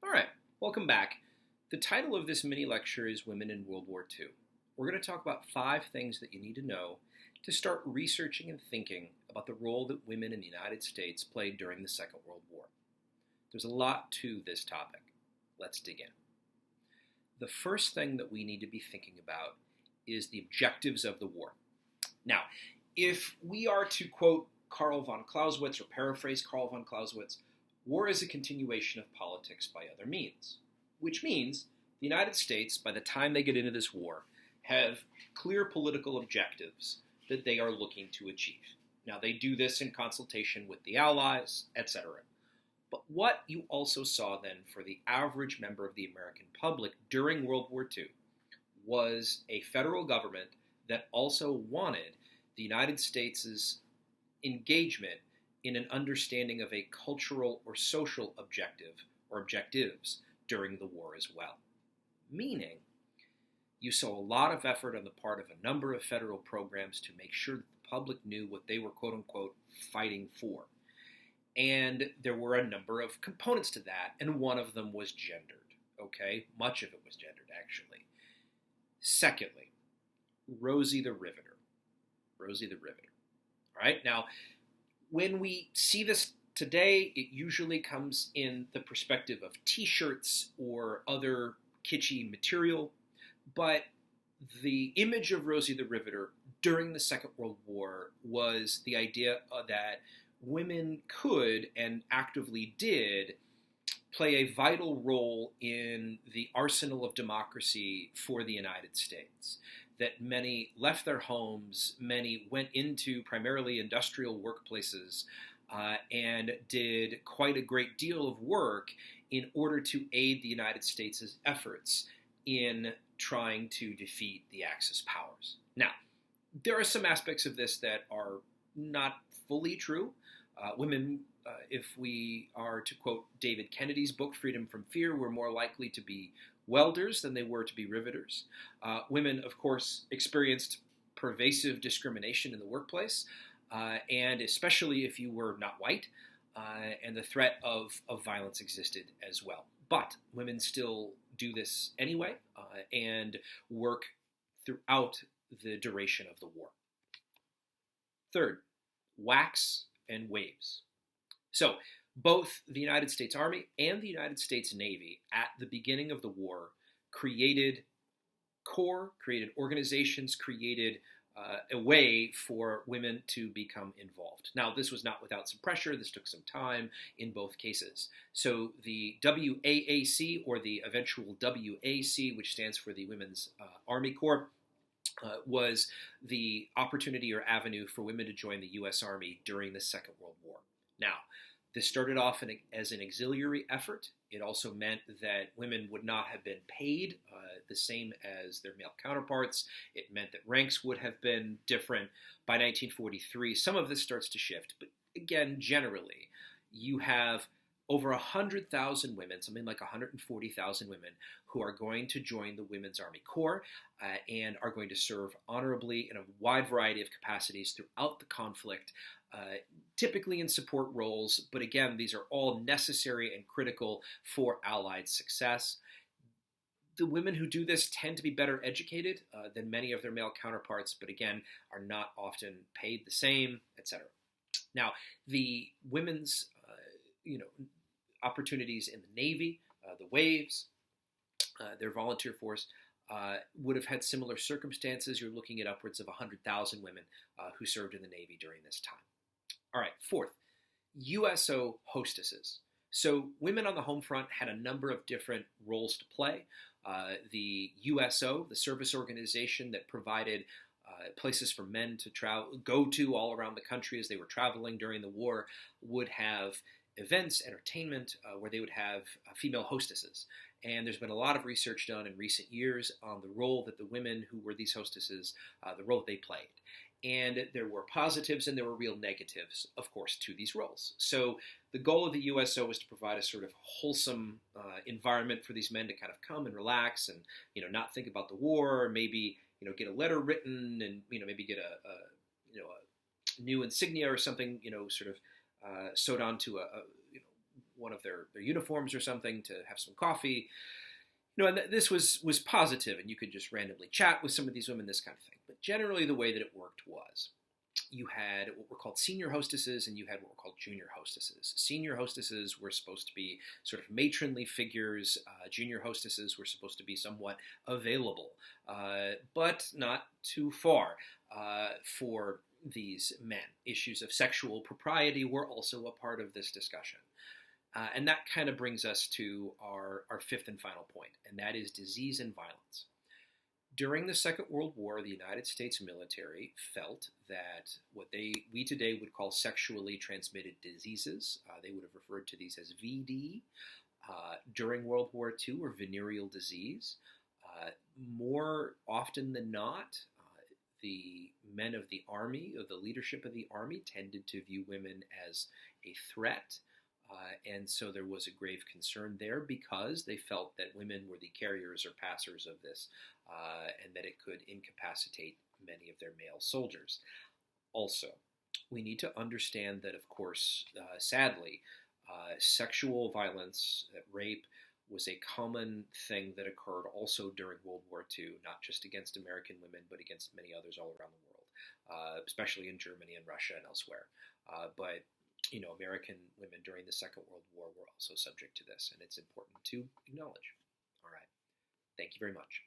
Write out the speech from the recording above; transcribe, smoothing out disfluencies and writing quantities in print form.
All right, welcome back. The title of this mini lecture is Women in World War II. We're going to talk about 5 things that you need to know to start researching and thinking about the role that women in the United States played during the Second World War. There's a lot to this topic. Let's dig in. The first thing that we need to be thinking about is the objectives of the war. Now, if we are to quote Karl von Clausewitz or paraphrase Karl von Clausewitz, war is a continuation of politics by other means, which means the United States, by the time they get into this war, have clear political objectives that they are looking to achieve. Now, they do this in consultation with the Allies, etc. But what you also saw then for the average member of the American public during World War II was a federal government that also wanted the United States' engagement in an understanding of a cultural or social objective or objectives during the war as well. Meaning, you saw a lot of effort on the part of a number of federal programs to make sure that the public knew what they were quote-unquote fighting for. And there were a number of components to that, and one of them was gendered, okay? Much of it was gendered, actually. Secondly, Rosie the Riveter. Rosie the Riveter. All right, now, when we see this today, it usually comes in the perspective of t-shirts or other kitschy material, but the image of Rosie the Riveter during the Second World War was the idea that women could and actively did play a vital role in the arsenal of democracy for the United States. That many left their homes, many went into primarily industrial workplaces and did quite a great deal of work in order to aid the United States' efforts in trying to defeat the Axis powers. Now, there are some aspects of this that are not fully true. Women, if we are to quote David Kennedy's book, Freedom from Fear, were more likely to be welders than they were to be riveters. Women, of course, experienced pervasive discrimination in the workplace, and especially if you were not white, and the threat of violence existed as well. But women still do this anyway, and work throughout the duration of the war. Third, wax and waves. So, both the United States Army and the United States Navy at the beginning of the war created corps, created organizations, created a way for women to become involved. Now, this was not without some pressure. This took some time in both cases. So the WAAC, or the eventual WAC, which stands for the Women's Army Corps, was the opportunity or avenue for women to join the U.S. Army during the Second World War. Now, this started off as an auxiliary effort. It also meant that women would not have been paid the same as their male counterparts. It meant that ranks would have been different. By 1943, some of this starts to shift. But again, generally, you have over 100,000 women, something like 140,000 women, who are going to join the Women's Army Corps and are going to serve honorably in a wide variety of capacities throughout the conflict, typically in support roles, but again, these are all necessary and critical for Allied success. The women who do this tend to be better educated than many of their male counterparts, but again, are not often paid the same, etc. Now, the women's opportunities in the Navy, the Waves, their volunteer force, would have had similar circumstances. You're looking at upwards of 100,000 women who served in the Navy during this time. All right, fourth, USO hostesses. So women on the home front had a number of different roles to play. The USO, the service organization that provided places for men to go to all around the country as they were traveling during the war, would have events, entertainment, where they would have female hostesses. And there's been a lot of research done in recent years on the role that the women who were these hostesses, the role that they played. And there were positives and there were real negatives, of course, to these roles. So the goal of the USO was to provide a sort of wholesome environment for these men to kind of come and relax and, not think about the war, or maybe, get a letter written and, maybe get a new insignia or something, sort of sewed onto one of their uniforms or something to have some coffee. And this was positive, and you could just randomly chat with some of these women, this kind of thing. But generally, the way that it worked was you had what were called senior hostesses, and you had what were called junior hostesses. Senior hostesses were supposed to be sort of matronly figures. Junior hostesses were supposed to be somewhat available, but not too far for these men. Issues of sexual propriety were also a part of this discussion. And that kind of brings us to our fifth and final point, and that is disease and violence. During the Second World War, the United States military felt that what we today would call sexually transmitted diseases, they would have referred to these as VD, during World War II, or venereal disease. More often than not, the men of the Army, or the leadership of the Army, tended to view women as a threat. And so there was a grave concern there because they felt that women were the carriers or passers of this, and that it could incapacitate many of their male soldiers. Also, we need to understand that, of course, sadly, sexual violence, rape, was a common thing that occurred also during World War II, not just against American women, but against many others all around the world, especially in Germany and Russia and elsewhere. But American women during the Second World War were also subject to this, and it's important to acknowledge. All right. Thank you very much.